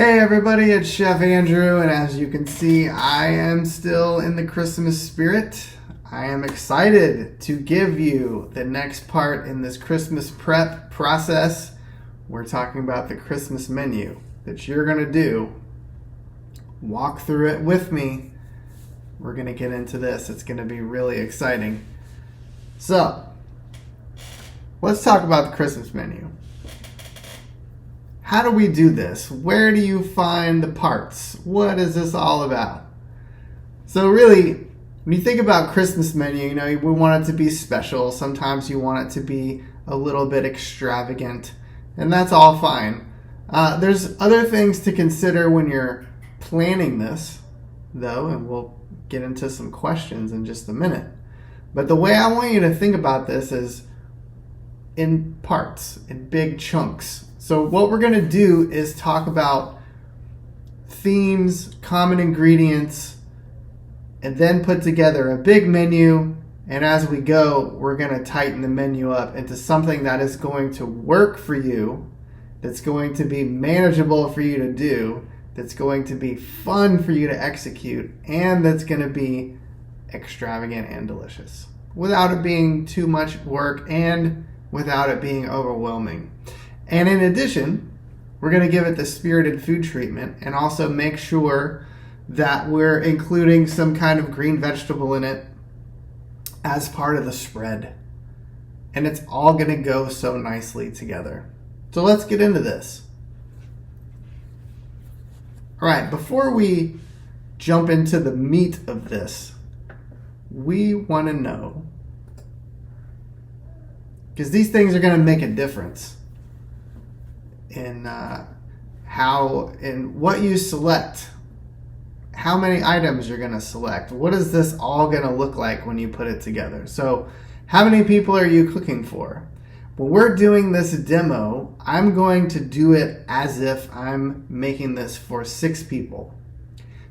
Hey everybody, it's Chef Andrew, and as you can see, I am still in the Christmas spirit. I am excited to give you the next part in this Christmas prep process. We're talking about the Christmas menu that you're going to do. Walk through it with me. We're going to get into this. It's going to be really exciting. So, let's talk about the Christmas menu. How do we do this? Where do you find the parts? What is this all about? So really, when you think about Christmas menu, we want it to be special. Sometimes you want it to be a little bit extravagant, and that's all fine. There's other things to consider when you're planning this, though, and we'll get into some questions in just a minute. But the way I want you to think about this is in parts, in big chunks. So what we're going to do is talk about themes, common ingredients, and then put together a big menu. And as we go, we're going to tighten the menu up into something that is going to work for you, that's going to be manageable for you to do, that's going to be fun for you to execute, and that's going to be extravagant and delicious without it being too much work and without it being overwhelming. And in addition, we're going to give it the spirited food treatment and also make sure that we're including some kind of green vegetable in it as part of the spread. And it's all going to go so nicely together. So let's get into this. All right, before we jump into the meat of this, we want to know, because these things are going to make a difference in what you select, how many items you're going to select. What is this all going to look like when you put it together? So how many people are you cooking for? When we're doing this demo, I'm going to do it as if I'm making this for 6 people.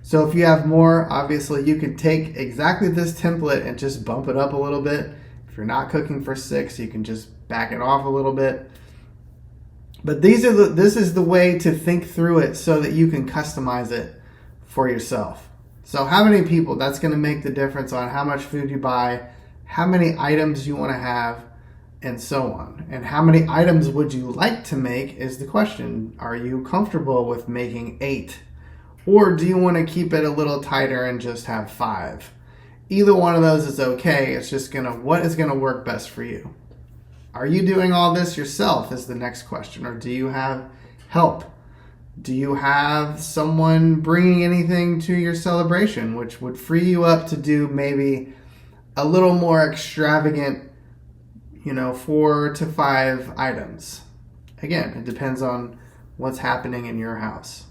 So if you have more, obviously you can take exactly this template and just bump it up a little bit. If you're not cooking for 6, you can just back it off a little bit. But this is the way to think through it so that you can customize it for yourself. So how many people, that's going to make the difference on how much food you buy, how many items you want to have, and so on. And how many items would you like to make is the question. Are you comfortable with making 8? Or do you want to keep it a little tighter and just have 5? Either one of those is okay. It's just what is going to work best for you. Are you doing all this yourself is the next question. Or do you have help? Do you have someone bringing anything to your celebration, which would free you up to do maybe a little more extravagant, 4 to 5 items? Again, it depends on what's happening in your house.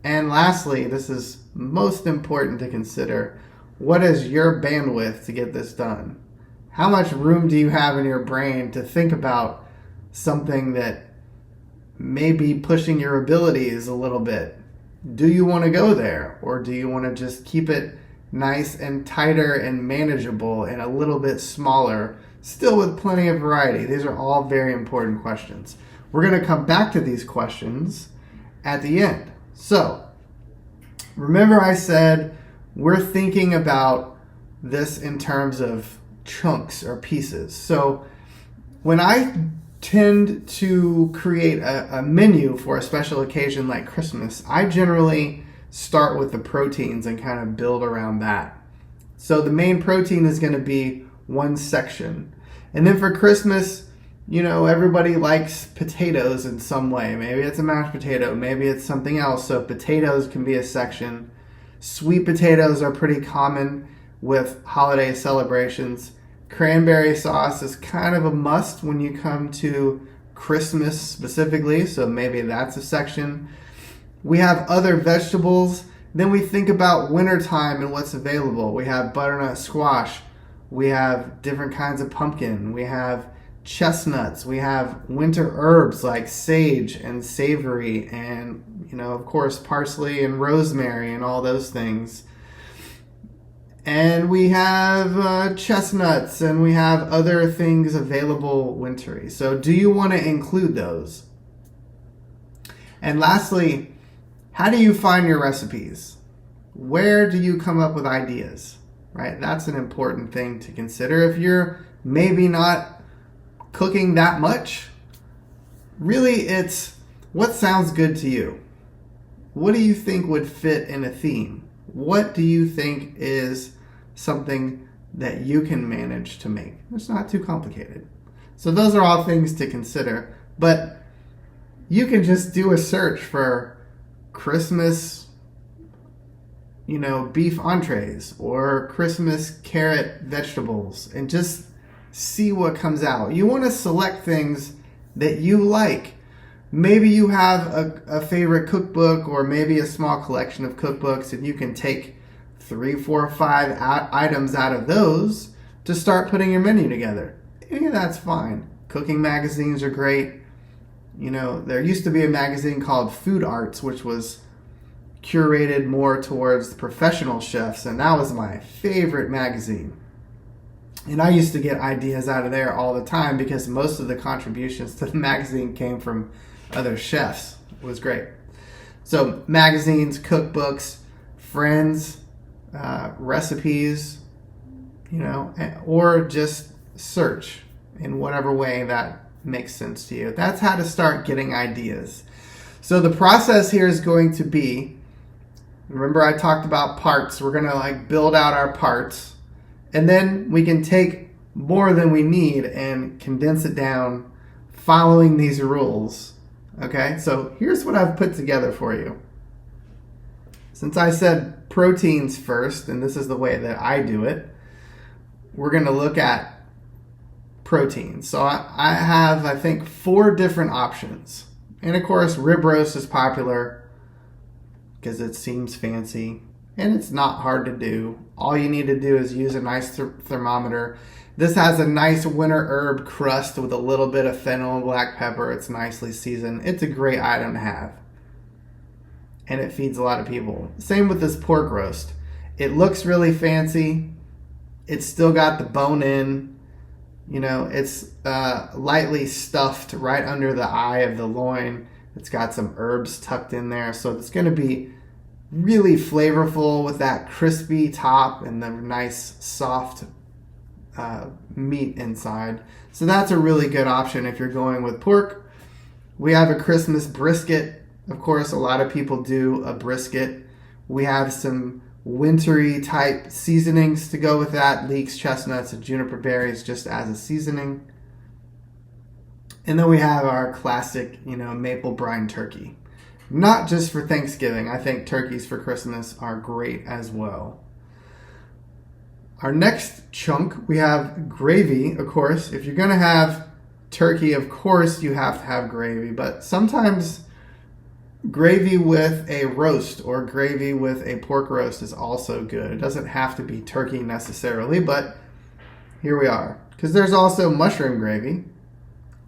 And lastly, this is most important to consider. What is your bandwidth to get this done? How much room do you have in your brain to think about something that may be pushing your abilities a little bit? Do you want to go there? Or do you want to just keep it nice and tighter and manageable and a little bit smaller, still with plenty of variety? These are all very important questions. We're going to come back to these questions at the end. So, remember I said we're thinking about this in terms of chunks or pieces. So when I tend to create a menu for a special occasion like Christmas, I generally start with the proteins and kind of build around that. So the main protein is going to be one section. And then for Christmas, everybody likes potatoes in some way. Maybe it's a mashed potato, maybe it's something else. So potatoes can be a section. Sweet potatoes are pretty common with holiday celebrations. Cranberry sauce is kind of a must when you come to Christmas specifically, so maybe that's a section. We have other vegetables. Then we think about wintertime and what's available. We have butternut squash. We have different kinds of pumpkin. We have chestnuts. We have winter herbs like sage and savory and, of course, parsley and rosemary and all those things. And we have chestnuts, and we have other things available wintry. So do you want to include those? And lastly, How do you find your recipes? Where do you come up with ideas? Right? That's an important thing to consider. If you're maybe not cooking that much, really it's what sounds good to you. What do you think would fit in a theme? What do you think is something that you can manage to make? It's not too complicated. So those are all things to consider. But you can just do a search for Christmas, beef entrees or Christmas carrot vegetables and just see what comes out. You want to select things that you like. Maybe you have a favorite cookbook or maybe a small collection of cookbooks and you can take 3, 4, 5 items out of those to start putting your menu together. Yeah, that's fine. Cooking magazines are great. There used to be a magazine called Food Arts, which was curated more towards the professional chefs, and that was my favorite magazine. And I used to get ideas out of there all the time because most of the contributions to the magazine came from other chefs. It was great. So magazines, cookbooks, friends, recipes, or just search in whatever way that makes sense to you. That's how to start getting ideas. So the process here is going to be, remember I talked about parts. We're going to build out our parts, and then we can take more than we need and condense it down following these rules. Okay, so here's what I've put together for you. Since I said proteins first, and this is the way that I do it, we're going to look at proteins. So I have, I think, 4 different options. And of course, rib roast is popular because it seems fancy and it's not hard to do. All you need to do is use a nice thermometer. This has a nice winter herb crust with a little bit of fennel and black pepper. It's nicely seasoned. It's a great item to have. And it feeds a lot of people. Same with this pork roast. It looks really fancy. It's still got the bone in. It's lightly stuffed right under the eye of the loin. It's got some herbs tucked in there. So it's going to be really flavorful with that crispy top and the nice soft meat inside. So that's a really good option if you're going with pork. We have a Christmas brisket. Of course, a lot of people do a brisket. We have some wintry type seasonings to go with that. Leeks, chestnuts, and juniper berries just as a seasoning. And then we have our classic, maple brine turkey. Not just for Thanksgiving. I think turkeys for Christmas are great as well. Our next chunk, we have gravy, of course. If you're going to have turkey, of course you have to have gravy. But sometimes gravy with a roast or gravy with a pork roast is also good. It doesn't have to be turkey necessarily, but here we are. Because there's also mushroom gravy.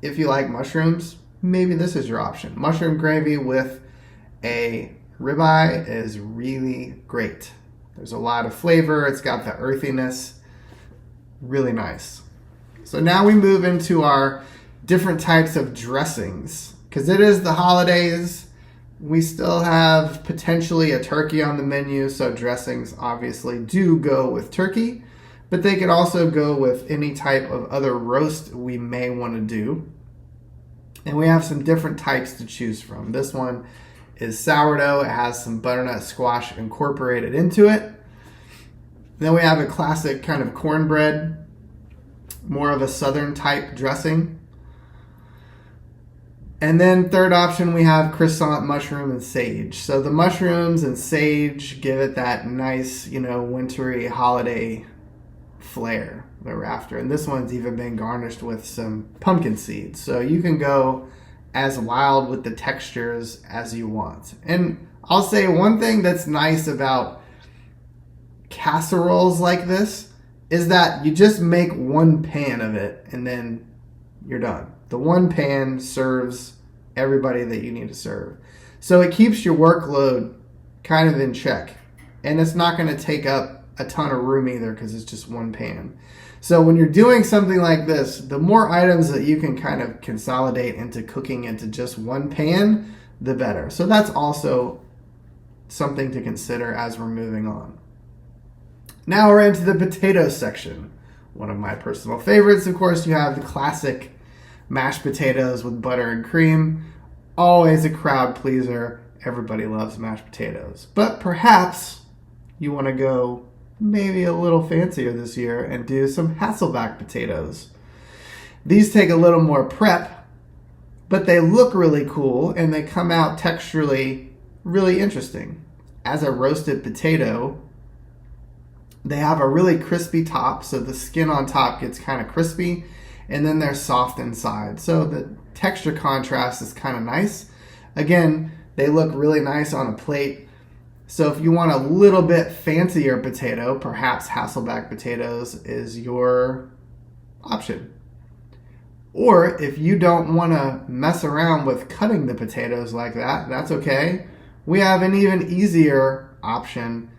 If you like mushrooms, maybe this is your option. Mushroom gravy with a ribeye is really great. There's a lot of flavor. It's got the earthiness. Really nice. So now we move into our different types of dressings. Because it is the holidays. We still have potentially a turkey on the menu, so dressings obviously do go with turkey, but they could also go with any type of other roast we may want to do. And we have some different types to choose from. This one is sourdough. It has some butternut squash incorporated into it. Then we have a classic kind of cornbread, more of a southern type dressing. And then third option, we have croissant, mushroom, and sage. So the mushrooms and sage give it that nice, wintry holiday flair that we're after. And this one's even been garnished with some pumpkin seeds. So you can go as wild with the textures as you want. And I'll say one thing that's nice about casseroles like this is that you just make one pan of it and then you're done. The one pan serves everybody that you need to serve. So it keeps your workload kind of in check. And it's not going to take up a ton of room either because it's just one pan. So when you're doing something like this, the more items that you can kind of consolidate into cooking into just one pan, the better. So that's also something to consider as we're moving on. Now we're into the potato section. One of my personal favorites, of course, you have the classic mashed potatoes with butter and cream. Always a crowd pleaser. Everybody loves mashed potatoes. But perhaps you want to go maybe a little fancier this year and do some Hasselback potatoes. These take a little more prep, but they look really cool and they come out texturally really interesting. As a roasted potato, they have a really crispy top, so the skin on top gets kind of crispy, and then they're soft inside. So the texture contrast is kind of nice. Again, they look really nice on a plate. So if you want a little bit fancier potato, perhaps Hasselback potatoes is your option. Or if you don't want to mess around with cutting the potatoes like that, that's okay. We have an even easier option,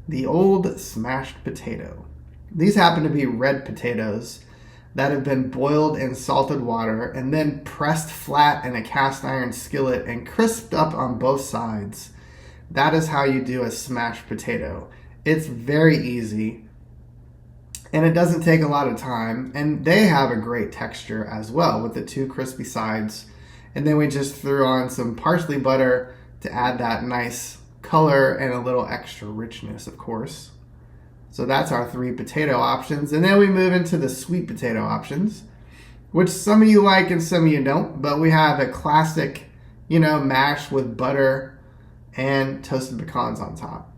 the old smashed potato. These happen to be red potatoes that have been boiled in salted water and then pressed flat in a cast iron skillet and crisped up on both sides. That is how you do a smashed potato. It's very easy and it doesn't take a lot of time, and they have a great texture as well with the two crispy sides. And then we just threw on some parsley butter to add that nice color and a little extra richness, of course. So that's our 3 potato options. And then we move into the sweet potato options, which some of you like and some of you don't. But we have a classic, mash with butter and toasted pecans on top.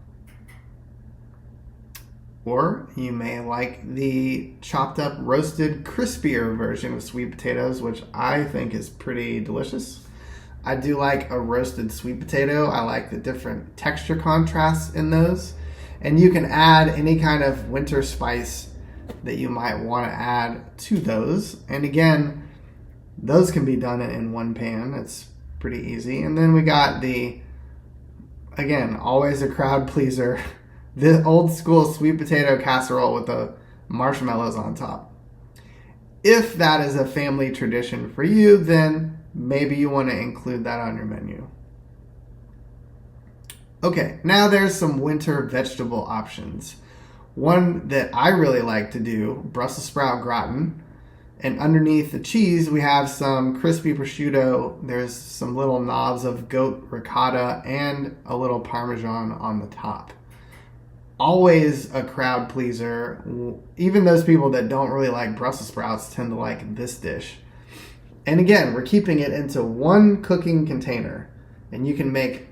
Or you may like the chopped up, roasted, crispier version of sweet potatoes, which I think is pretty delicious. I do like a roasted sweet potato. I like the different texture contrasts in those. And you can add any kind of winter spice that you might want to add to those. And again, those can be done in one pan. It's pretty easy. And then we got again, always a crowd pleaser, the old school sweet potato casserole with the marshmallows on top. If that is a family tradition for you, then maybe you want to include that on your menu. Okay, now there's some winter vegetable options. One that I really like to do, Brussels sprout gratin. And underneath the cheese, we have some crispy prosciutto. There's some little knobs of goat ricotta and a little Parmesan on the top. Always a crowd pleaser. Even those people that don't really like Brussels sprouts tend to like this dish. And again, we're keeping it into one cooking container. And you can make,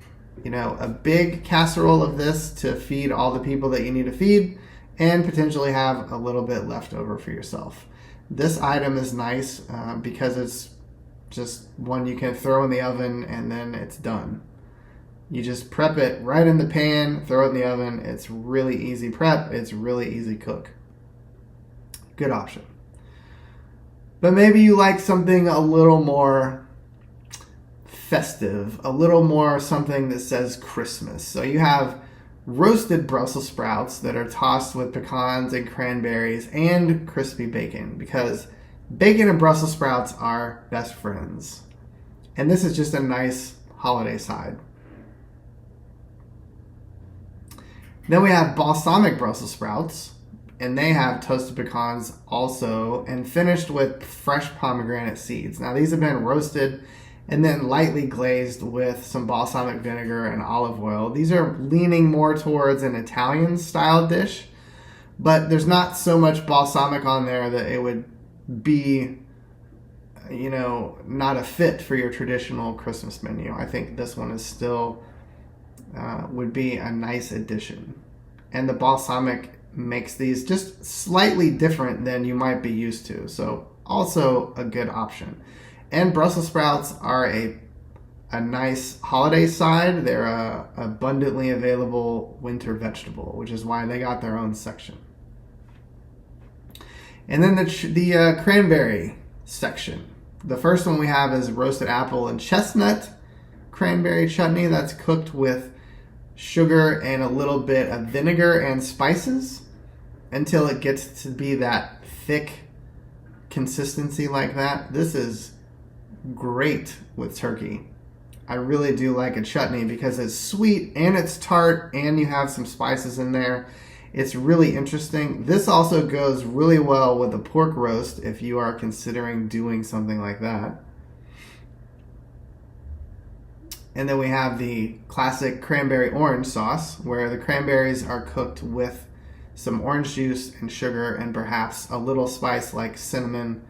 a big casserole of this to feed all the people that you need to feed and potentially have a little bit left over for yourself. This item is nice because it's just one you can throw in the oven and then it's done. You just prep it right in the pan, throw it in the oven. It's really easy prep. It's really easy cook. Good option. But maybe you like something a little more festive, a little more something that says Christmas. So you have roasted Brussels sprouts that are tossed with pecans and cranberries and crispy bacon, because bacon and Brussels sprouts are best friends. And this is just a nice holiday side. Then we have balsamic Brussels sprouts, and they have toasted pecans also, and finished with fresh pomegranate seeds. Now these have been roasted and then lightly glazed with some balsamic vinegar and olive oil. These are leaning more towards an Italian style dish, but there's not so much balsamic on there that it would be, not a fit for your traditional Christmas menu. I think this one is still would be a nice addition. And the balsamic makes these just slightly different than you might be used to. So also a good option. And Brussels sprouts are a nice holiday side. They're a abundantly available winter vegetable, which is why they got their own section. And then the cranberry section. The first one we have is roasted apple and chestnut cranberry chutney that's cooked with sugar and a little bit of vinegar and spices until it gets to be that thick consistency like that. This is great with turkey. I really do like a chutney because it's sweet and it's tart and you have some spices in there. It's really interesting. This also goes really well with a pork roast if you are considering doing something like that. And then we have the classic cranberry orange sauce, where the cranberries are cooked with some orange juice and sugar and perhaps a little spice like cinnamon,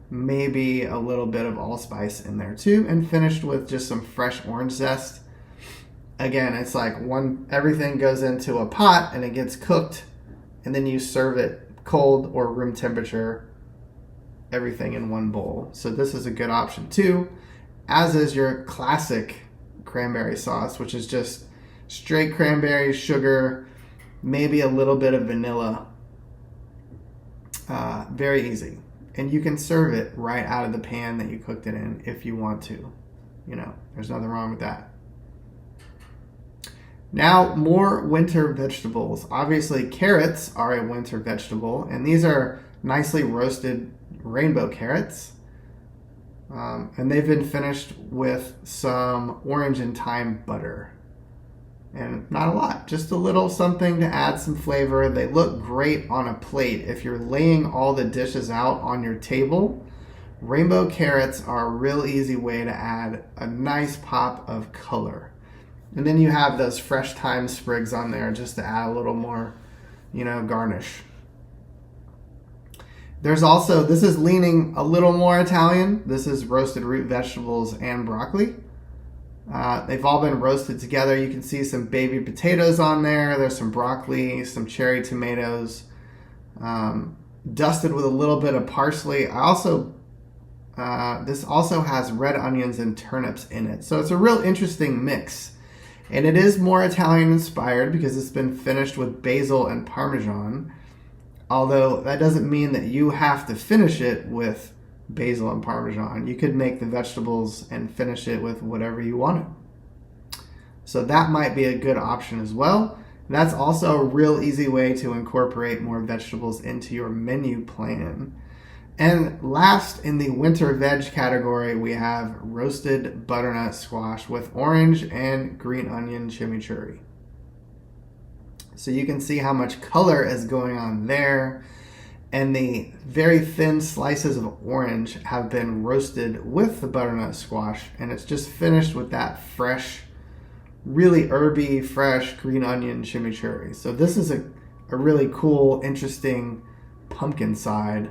maybe a little bit of allspice in there too, and finished with just some fresh orange zest. Again, it's like everything goes into a pot and it gets cooked, and then you serve it cold or room temperature, everything in one bowl. So this is a good option too, as is your classic cranberry sauce, which is just straight cranberries, sugar, maybe a little bit of vanilla. Very easy. And you can serve it right out of the pan that you cooked it in if you want to. You know, there's nothing wrong with that. Now, more winter vegetables. Obviously, carrots are a winter vegetable, and these are nicely roasted rainbow carrots. And they've been finished with some orange and thyme butter. And not a lot, just a little something to add some flavor. They look great on a plate. If you're laying all the dishes out on your table, rainbow carrots are a real easy way to add a nice pop of color. And then you have those fresh thyme sprigs on there just to add a little more, garnish. There's also, this is leaning a little more Italian. This is roasted root vegetables and broccoli. They've all been roasted together. You can see some baby potatoes on there. There's some broccoli, some cherry tomatoes, dusted with a little bit of parsley. This also has red onions and turnips in it. So it's a real interesting mix. And it is more Italian inspired because it's been finished with basil and Parmesan. Although that doesn't mean that you have to finish it with basil and Parmesan. You could make the vegetables and finish it with whatever you wanted. So that might be a good option as well. And that's also a real easy way to incorporate more vegetables into your menu plan. And last in the winter veg category, we have roasted butternut squash with orange and green onion chimichurri. So you can see how much color is going on there. And the very thin slices of orange have been roasted with the butternut squash. And it's just finished with that fresh, really herby, fresh green onion chimichurri. So this is a really cool, interesting pumpkin side.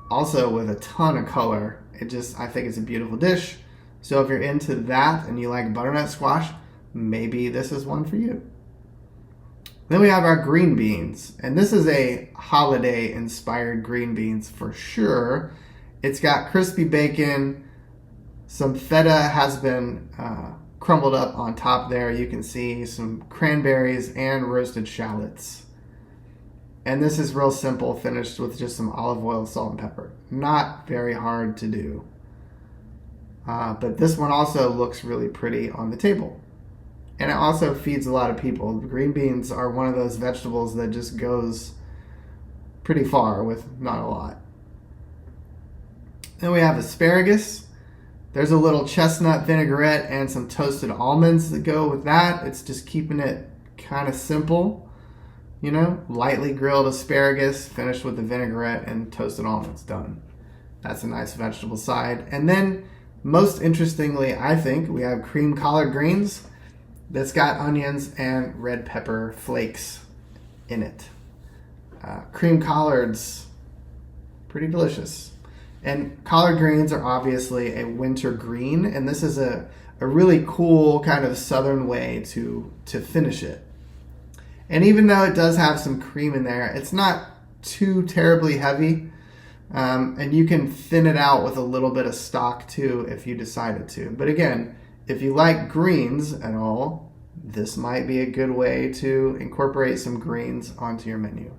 Also with a ton of color. I think it's a beautiful dish. So if you're into that and you like butternut squash, maybe this is one for you. Then we have our green beans, and this is a holiday-inspired green beans for sure. It's got crispy bacon, some feta has been crumbled up on top there. You can see some cranberries and roasted shallots. And this is real simple, finished with just some olive oil, salt, and pepper. Not very hard to do. But this one also looks really pretty on the table. And it also feeds a lot of people. Green beans are one of those vegetables that just goes pretty far with not a lot. Then we have asparagus. There's a little chestnut vinaigrette and some toasted almonds that go with that. It's just keeping it kind of simple. Lightly grilled asparagus finished with the vinaigrette and toasted almonds done. That's a nice vegetable side. And then, most interestingly, I think, we have cream collard greens. That's got onions and red pepper flakes in it. Cream collards, pretty delicious. And collard greens are obviously a winter green, and this is a really cool kind of southern way to finish it. And even though it does have some cream in there, it's not too terribly heavy. And you can thin it out with a little bit of stock too if you decided to. But again, if you like greens at all, this might be a good way to incorporate some greens onto your menu.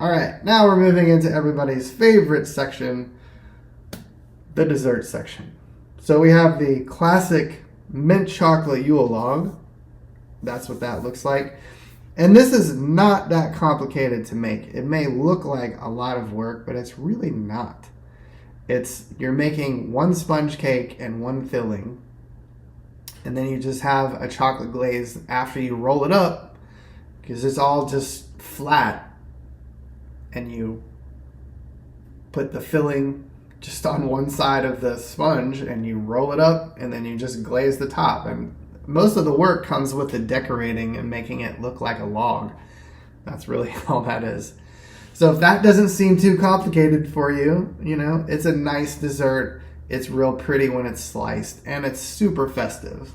All right, now we're moving into everybody's favorite section, the dessert section. So we have the classic mint chocolate Yule log. That's what that looks like. And this is not that complicated to make. It may look like a lot of work, but it's really not. You're making one sponge cake and one filling, and then you just have a chocolate glaze after you roll it up, because it's all just flat, and you put the filling just on one side of the sponge and you roll it up, and then you just glaze the top. And most of the work comes with the decorating and making it look like a log. That's really all that is. So if that doesn't seem too complicated for you, it's a nice dessert. It's real pretty when it's sliced, and it's super festive.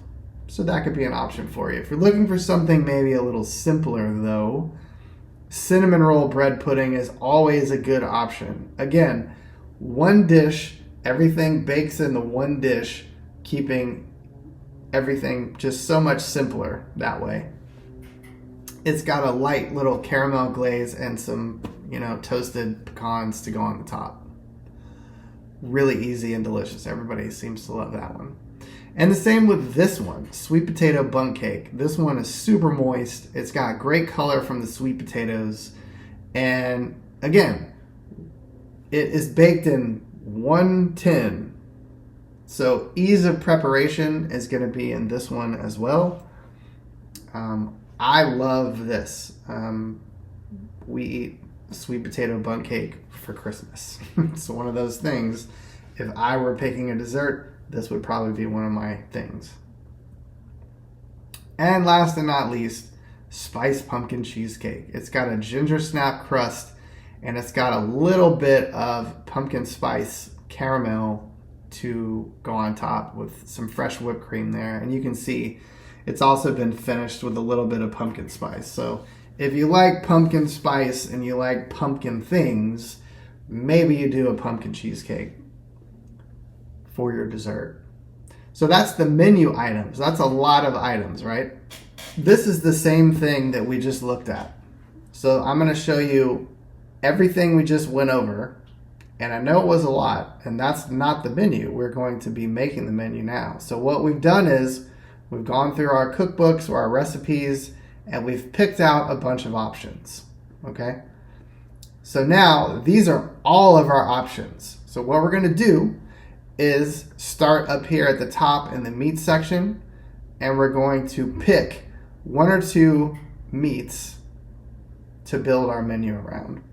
So that could be an option for you. If you're looking for something maybe a little simpler though, cinnamon roll bread pudding is always a good option. Again, one dish, everything bakes in the one dish, keeping everything just so much simpler that way. It's got a light little caramel glaze and some, toasted pecans to go on the top. Really easy and delicious. Everybody seems to love that one. And the same with this one, sweet potato bundt cake. This one is super moist. It's got great color from the sweet potatoes. And again, it is baked in one tin. So ease of preparation is going to be in this one as well. I love this. We eat sweet potato bundt cake for Christmas. It's one of those things. If I were picking a dessert, this would probably be one of my things. And last and not least, spiced pumpkin cheesecake. It's got a ginger snap crust, and it's got a little bit of pumpkin spice caramel to go on top with some fresh whipped cream there. And you can see it's also been finished with a little bit of pumpkin spice. So if you like pumpkin spice and you like pumpkin things, maybe you do a pumpkin cheesecake for your dessert. So that's the menu items. That's a lot of items, right? This is the same thing that we just looked at. So I'm going to show you everything we just went over. And I know it was a lot, and that's not the menu. We're going to be making the menu now. So what we've done is we've gone through our cookbooks or our recipes, and we've picked out a bunch of options, okay? So now these are all of our options. So what we're going to do is start up here at the top in the meat section, and we're going to pick one or two meats to build our menu around.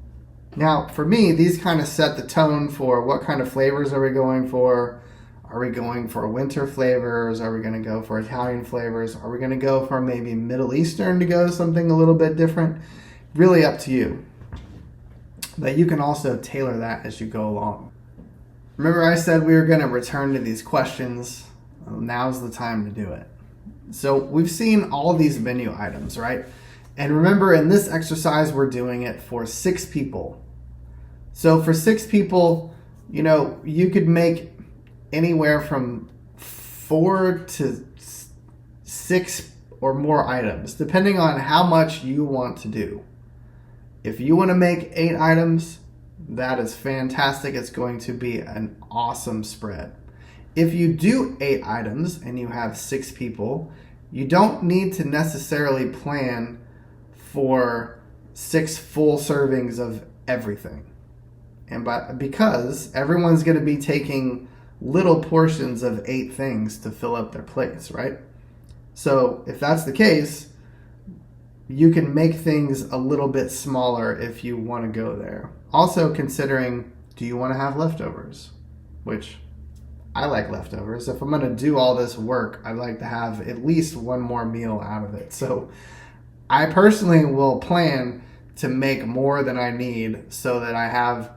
Now, for me, these kind of set the tone for what kind of flavors are we going for. Are we going for winter flavors? Are we going to go for Italian flavors? Are we going to go for maybe Middle Eastern to go something a little bit different? Really up to you. But you can also tailor that as you go along. Remember I said we were going to return to these questions? Well, now's the time to do it. So we've seen all these menu items, right? And remember, in this exercise, we're doing it for 6 people. So for 6 people, you could make anywhere from 4 to 6 or more items, depending on how much you want to do. If you want to make 8 items, that is fantastic. It's going to be an awesome spread. If you do 8 items and you have 6 people, you don't need to necessarily plan for 6 full servings of everything. And because everyone's going to be taking little portions of 8 things to fill up their plates, right? So if that's the case, you can make things a little bit smaller if you want to go there. Also considering, do you want to have leftovers? Which I like leftovers. If I'm going to do all this work, I'd like to have at least one more meal out of it. So I personally will plan to make more than I need so that I have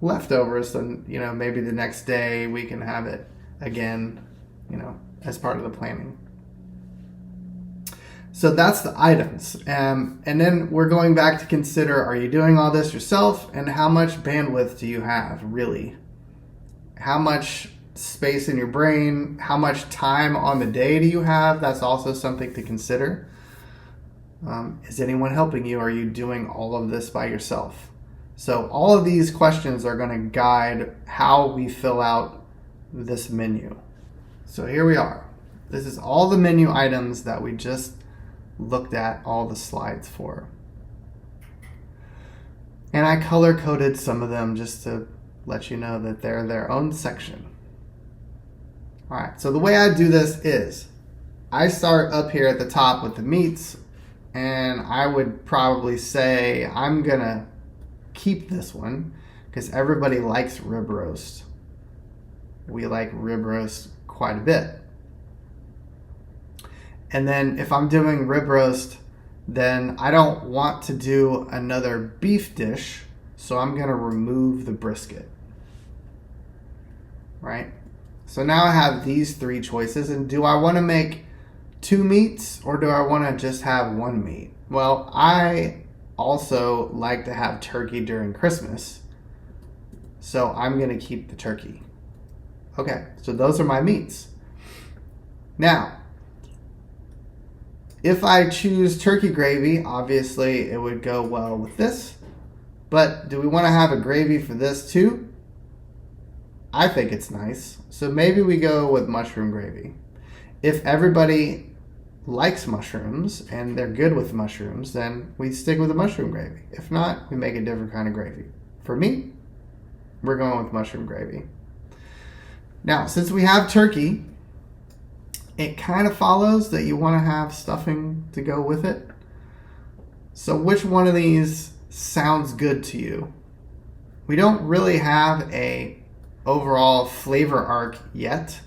leftovers, and maybe the next day we can have it again, as part of the planning. So that's the items. And then we're going back to consider, are you doing all this yourself? And how much bandwidth do you have, really? How much space in your brain? How much time on the day do you have? That's also something to consider. Is anyone helping you? Are you doing all of this by yourself? So all of these questions are going to guide how we fill out this menu. So here we are. This is all the menu items that we just looked at all the slides for. And I color coded some of them just to, let you know that they're their own section. All right, so the way I do this is I start up here at the top with the meats, and I would probably say I'm gonna keep this one because everybody likes rib roast. We like rib roast quite a bit. And then if I'm doing rib roast, then I don't want to do another beef dish, so I'm gonna remove the brisket, right? So now I have these three choices, and do I wanna make two meats or do I wanna just have one meat? Well, I also like to have turkey during Christmas, so I'm gonna keep the turkey. Okay, so those are my meats. Now, if I choose turkey gravy, obviously it would go well with this. But do we want to have a gravy for this too? I think it's nice. So maybe we go with mushroom gravy. If everybody likes mushrooms and they're good with mushrooms, then we stick with the mushroom gravy. If not, we make a different kind of gravy. For me, we're going with mushroom gravy. Now, since we have turkey, it kind of follows that you want to have stuffing to go with it. So which one of these sounds good to you? We don't really have a overall flavor arc yet,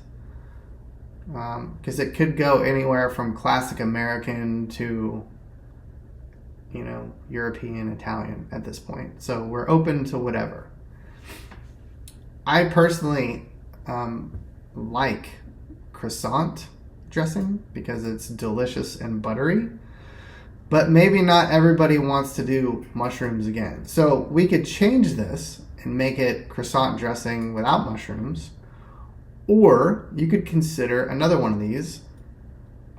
because it could go anywhere from classic American to, European, Italian at this point. So we're open to whatever. I personally like Croissant dressing because it's delicious and buttery, but maybe not everybody wants to do mushrooms again. So we could change this and make it croissant dressing without mushrooms, or you could consider another one of these.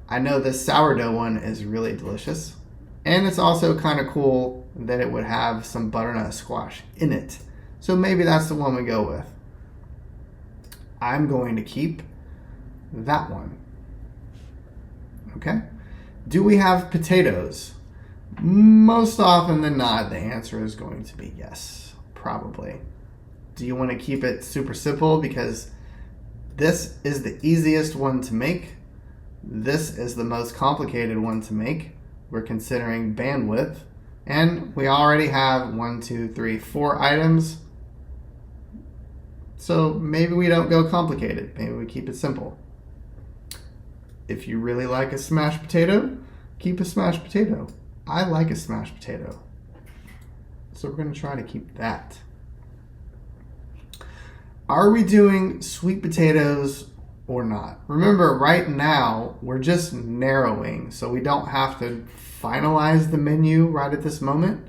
I know this sourdough one is really delicious, and it's also kind of cool that it would have some butternut squash in it. So maybe that's the one we go with. I'm going to keep that one. Okay. Do we have potatoes? Most often than not, the answer is going to be yes, probably. Do you want to keep it super simple? Because this is the easiest one to make. This is the most complicated one to make. We're considering bandwidth. And we already have 4 items. So maybe we don't go complicated. Maybe we keep it simple. If you really like a smashed potato, keep a smashed potato. I like a smashed potato. So we're going to try to keep that. Are we doing sweet potatoes or not? Remember, right now, we're just narrowing, so we don't have to finalize the menu right at this moment.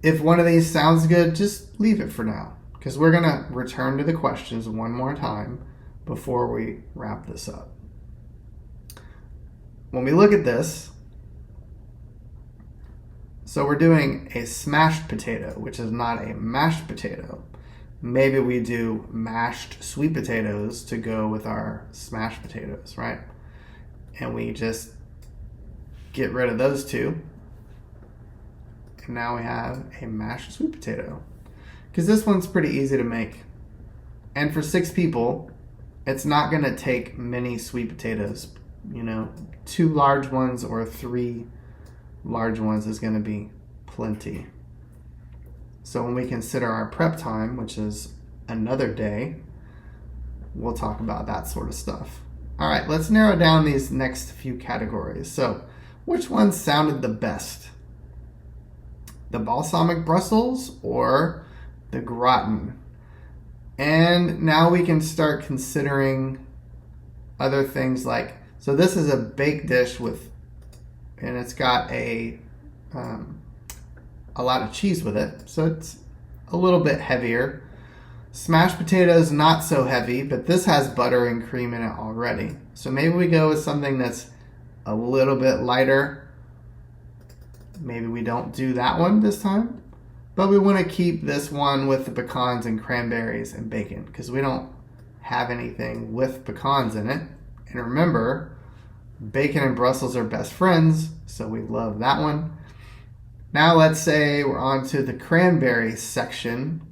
If one of these sounds good, just leave it for now, because we're going to return to the questions one more time before we wrap this up. When we look at this, so we're doing a smashed potato, which is not a mashed potato. Maybe we do mashed sweet potatoes to go with our smashed potatoes, right? And we just get rid of those two. And now we have a mashed sweet potato. Because this one's pretty easy to make. And for 6 people, it's not going to take many sweet potatoes. 2 large ones or 3 large ones is going to be plenty. So when we consider our prep time, which is another day, we'll talk about that sort of stuff. All right, let's narrow down these next few categories. So which one sounded the best? The balsamic Brussels or the gratin? And now we can start considering other things like, so this is a baked dish and it's got a lot of cheese with it, so it's a little bit heavier. Smashed potatoes, not so heavy, but this has butter and cream in it already. So maybe we go with something that's a little bit lighter. Maybe we don't do that one this time, but we want to keep this one with the pecans and cranberries and bacon because we don't have anything with pecans in it. And remember, bacon and Brussels are best friends, so we love that one. Now let's say we're on to the cranberry section.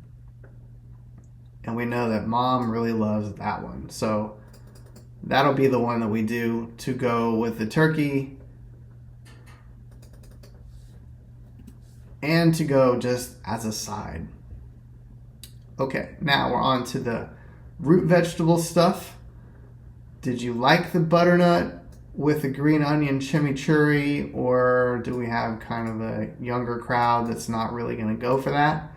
And we know that Mom really loves that one. So that'll be the one that we do to go with the turkey and to go just as a side. Okay, now we're on to the root vegetable stuff. Did you like the butternut with the green onion chimichurri, or do we have kind of a younger crowd that's not really going to go for that?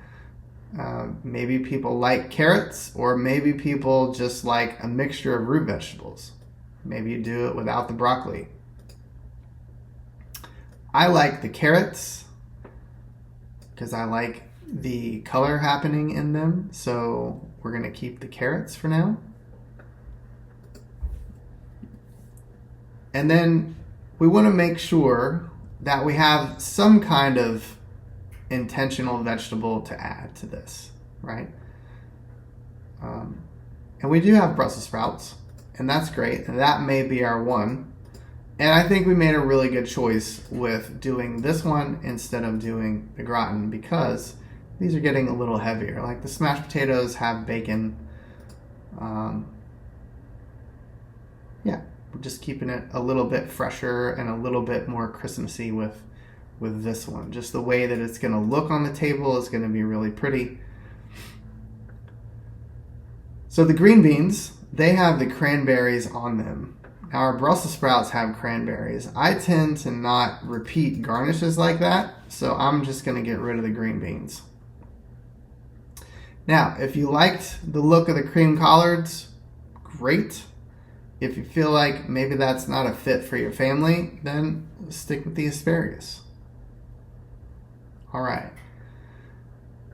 Maybe people like carrots, or maybe people just like a mixture of root vegetables. Maybe you do it without the broccoli. I like the carrots because I like the color happening in them, so we're going to keep the carrots for now. And then we want to make sure that we have some kind of intentional vegetable to add to this, right? And we do have Brussels sprouts, and that's great. And that may be our one. And I think we made a really good choice with doing this one instead of doing the gratin, because these are getting a little heavier. Like the smashed potatoes have bacon. Yeah, we're just keeping it a little bit fresher and a little bit more Christmassy with this one. Just the way that it's going to look on the table is going to be really pretty. So the green beans, they have the cranberries on them. Now our Brussels sprouts have cranberries. I tend to not repeat garnishes like that, so I'm just going to get rid of the green beans. Now, if you liked the look of the cream collards, great. If you feel like maybe that's not a fit for your family, then stick with the asparagus. All right.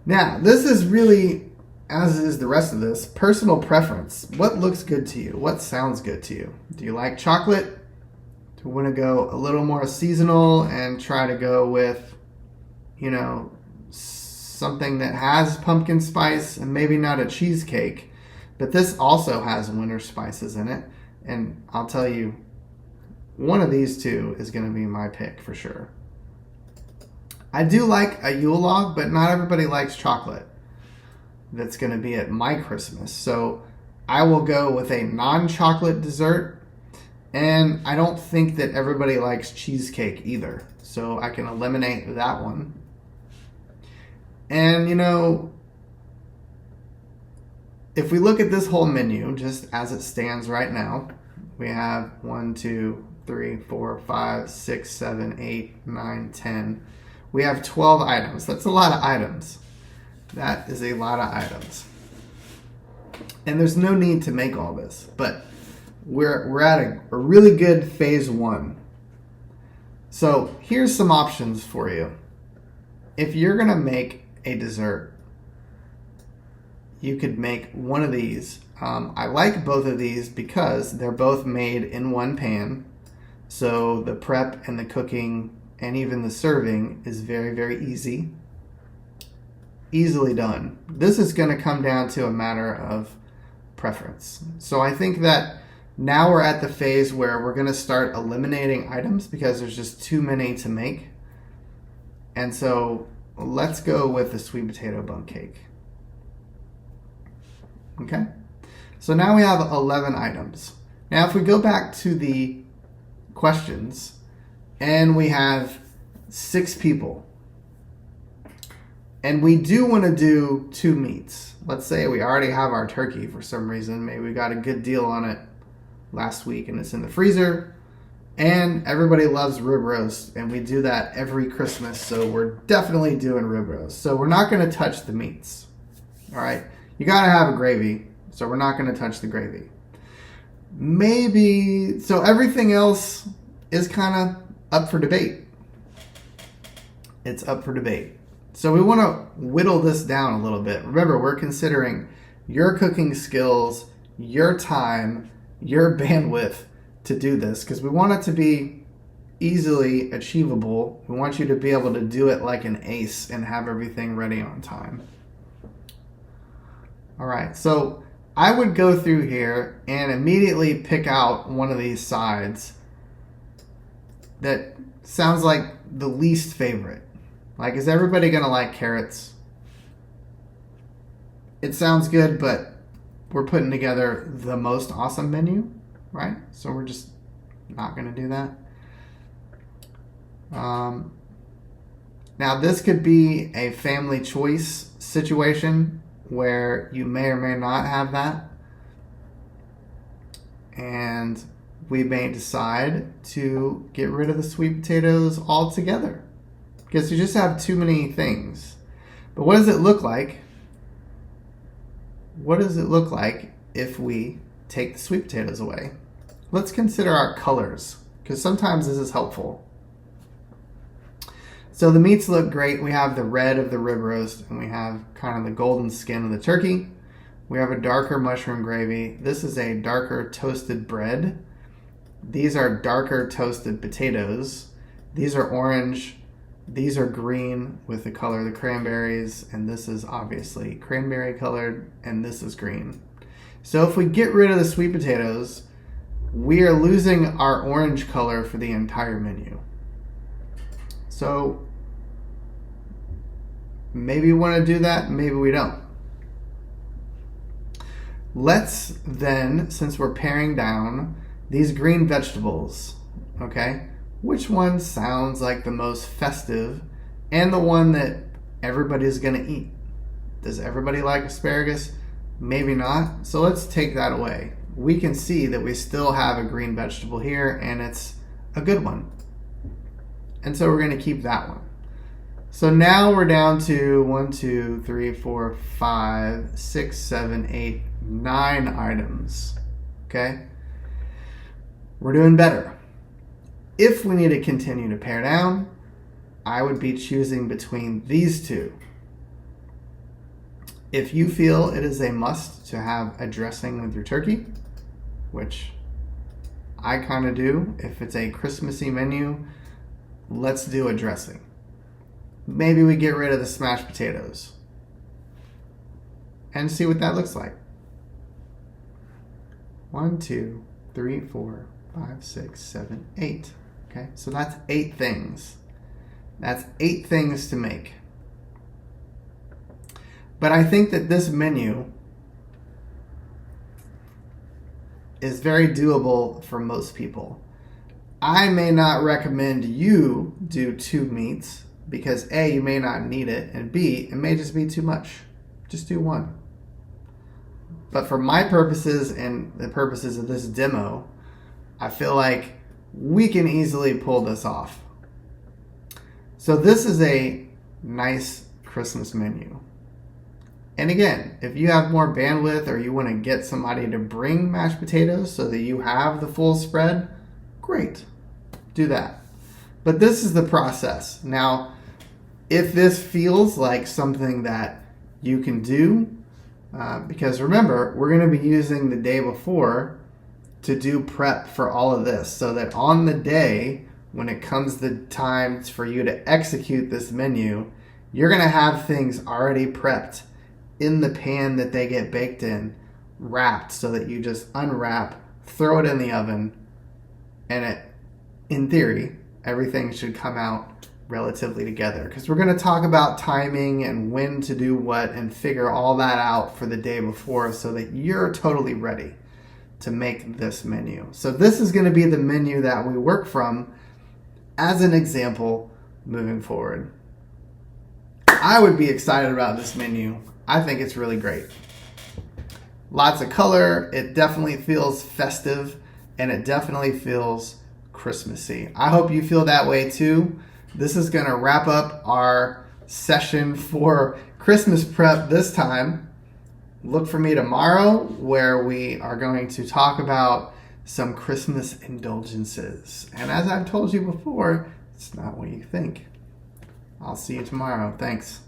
Now, this is really, as is the rest of this, personal preference. What looks good to you? What sounds good to you? Do you like chocolate? Do you want to go a little more seasonal and try to go with, something that has pumpkin spice and maybe not a cheesecake, but this also has winter spices in it. And I'll tell you, one of these two is going to be my pick for sure. I do like a Yule log, but not everybody likes chocolate. That's going to be at my Christmas. So I will go with a non-chocolate dessert. And I don't think that everybody likes cheesecake either. So I can eliminate that one. And, if we look at this whole menu, just as it stands right now, we have 1, 2, 3, 4, 5, 6, 7, 8, 9, 10. We have 12 items. That's a lot of items. That is a lot of items. And there's no need to make all this, but we're at a really good phase 1. So here's some options for you. If you're going to make a dessert, you could make one of these. I like both of these because they're both made in one pan. So the prep and the cooking and even the serving is very, very easy. Easily done. This is going to come down to a matter of preference. So I think that now we're at the phase where we're going to start eliminating items because there's just too many to make. And so let's go with the sweet potato bundt cake. Okay? So now we have 11 items. Now if we go back to the questions, and we have 6 people, and we do want to do 2 meats. Let's say we already have our turkey for some reason. Maybe we got a good deal on it last week and it's in the freezer. And everybody loves rib roast, and we do that every Christmas, so we're definitely doing rib roast. So we're not going to touch the meats. All right? You got to have a gravy, so we're not going to touch the gravy. Maybe, so everything else is kind of up for debate. It's up for debate. So we want to whittle this down a little bit. Remember, we're considering your cooking skills, your time, your bandwidth to do this, because we want it to be easily achievable. We want you to be able to do it like an ace and have everything ready on time. All right, so I would go through here and immediately pick out one of these sides that sounds like the least favorite. Like, is everybody gonna like carrots? it sounds good, but we're putting together the most awesome menu, right? So we're just not going to do that. Now this could be a family choice situation where you may or may not have that. And we may decide to get rid of the sweet potatoes altogether because you just have too many things. But what does it look like? What does it look like if we take the sweet potatoes away? Let's consider our colors because sometimes this is helpful. So the meats look great. We have the red of the rib roast and we have kind of the golden skin of the turkey. We have a darker mushroom gravy. This is a darker toasted bread. These are darker toasted potatoes. These are orange. These are green with the color of the cranberries. And this is obviously cranberry colored and this is green. So if we get rid of the sweet potatoes, we are losing our orange color for the entire menu. So maybe we want to do that, maybe we don't. Let's then, since we're paring down these green vegetables, okay, which one sounds like the most festive and the one that everybody's going to eat? Does everybody like asparagus? Maybe not. So let's take that away. We can see that we still have a green vegetable here and it's a good one. And so we're going to keep that one. So now we're down to 1, 2, 3, 4, 5, 6, 7, 8, 9 items. Okay? We're doing better. If we need to continue to pare down, I would be choosing between these two. If you feel it is a must to have a dressing with your turkey, which I kind of do, if it's a Christmassy menu, let's do a dressing. Maybe we get rid of the smashed potatoes and see what that looks like. 1, 2, 3, 4, 5, 6, 7, 8. Okay, so that's 8 things. That's 8 things to make. But I think that this menu is very doable for most people. I may not recommend you do 2 meats because A, you may not need it, and B, it may just be too much. Just do 1. But for my purposes and the purposes of this demo, I feel like we can easily pull this off. So this is a nice Christmas menu. And again, if you have more bandwidth or you want to get somebody to bring mashed potatoes so that you have the full spread, great, do that. But this is the process. Now, if this feels like something that you can do, because remember, we're going to be using the day before to do prep for all of this so that on the day, when it comes the time for you to execute this menu, you're going to have things already prepped in the pan that they get baked in, wrapped so that you just unwrap, throw it in the oven, and in theory, everything should come out relatively together. Because we're going to talk about timing and when to do what and figure all that out for the day before so that you're totally ready to make this menu. So this is going to be the menu that we work from as an example moving forward. I would be excited about this menu. I think it's really great. Lots of color. It definitely feels festive and it definitely feels Christmassy. I hope you feel that way too. This is going to wrap up our session for Christmas prep this time. Look for me tomorrow where we are going to talk about some Christmas indulgences. And as I've told you before, it's not what you think. I'll see you tomorrow. Thanks.